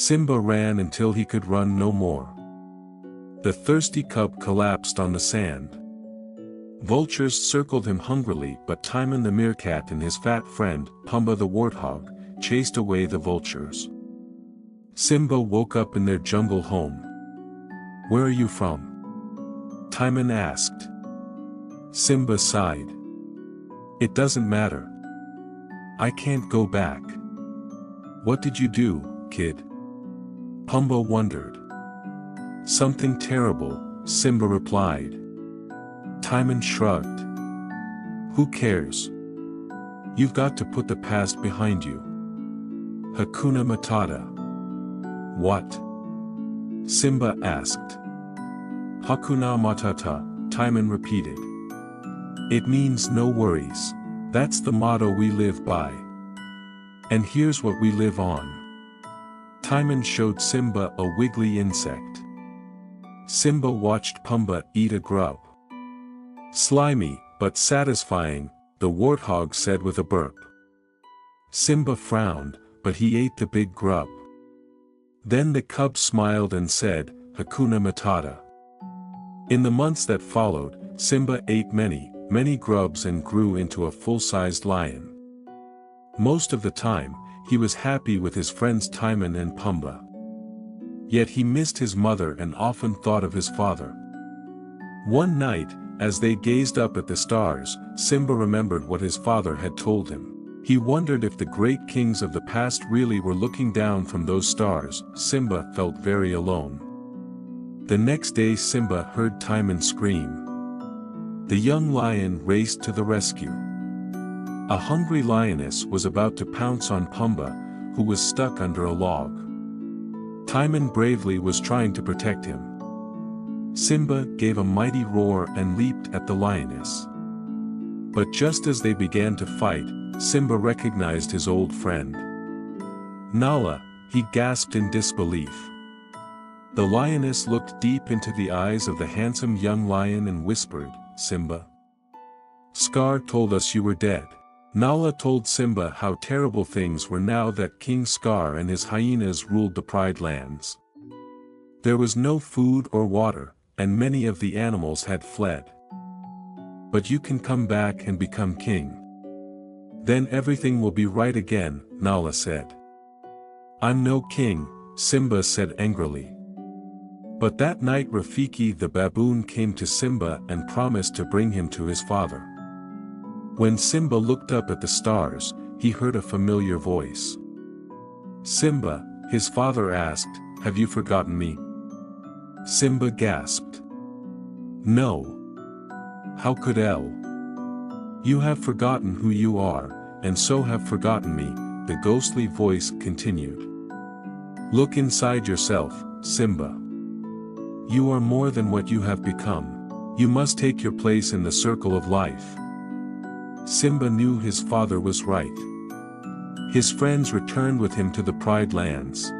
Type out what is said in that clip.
Simba ran until he could run no more. The thirsty cub collapsed on the sand. Vultures circled him hungrily, but Timon the meerkat and his fat friend, Pumbaa the warthog, chased away the vultures. Simba woke up in their jungle home. "Where are you from?" Timon asked. Simba sighed. "It doesn't matter. I can't go back." "What did you do, kid?" Pumbaa wondered. "Something terrible," Simba replied. Timon shrugged. "Who cares? You've got to put the past behind you." Hakuna Matata. "What?" Simba asked. Hakuna Matata, Timon repeated. "It means no worries. That's the motto we live by. And here's what we live on." Timon showed Simba a wiggly insect. Simba watched Pumbaa eat a grub. "Slimy, but satisfying," the warthog said with a burp. Simba frowned, but he ate the big grub. Then the cub smiled and said, "Hakuna Matata." In the months that followed, Simba ate many grubs and grew into a full-sized lion. Most of the time, he was happy with his friends Timon and Pumbaa. Yet he missed his mother and often thought of his father. One night, as they gazed up at the stars, Simba remembered what his father had told him. He wondered if the great kings of the past really were looking down from those stars. Simba felt very alone. The next day Simba heard Timon scream. The young lion raced to the rescue. A hungry lioness was about to pounce on Pumbaa, who was stuck under a log. Timon bravely was trying to protect him. Simba gave a mighty roar and leaped at the lioness. But just as they began to fight, Simba recognized his old friend. "Nala," he gasped in disbelief. The lioness looked deep into the eyes of the handsome young lion and whispered, "Simba. Scar told us you were dead." Nala told Simba how terrible things were now that King Scar and his hyenas ruled the Pride Lands. There was no food or water, and many of the animals had fled. "But you can come back and become king. Then everything will be right again," Nala said. "I'm no king," Simba said angrily. But that night Rafiki the baboon came to Simba and promised to bring him to his father. When Simba looked up at the stars, he heard a familiar voice. "Simba," his father asked, "have you forgotten me?" Simba gasped. "No. How could I? You have forgotten who you are, and so have forgotten me," the ghostly voice continued. "Look inside yourself, Simba. You are more than what you have become. You must take your place in the circle of life." Simba knew his father was right. His friends returned with him to the Pride Lands.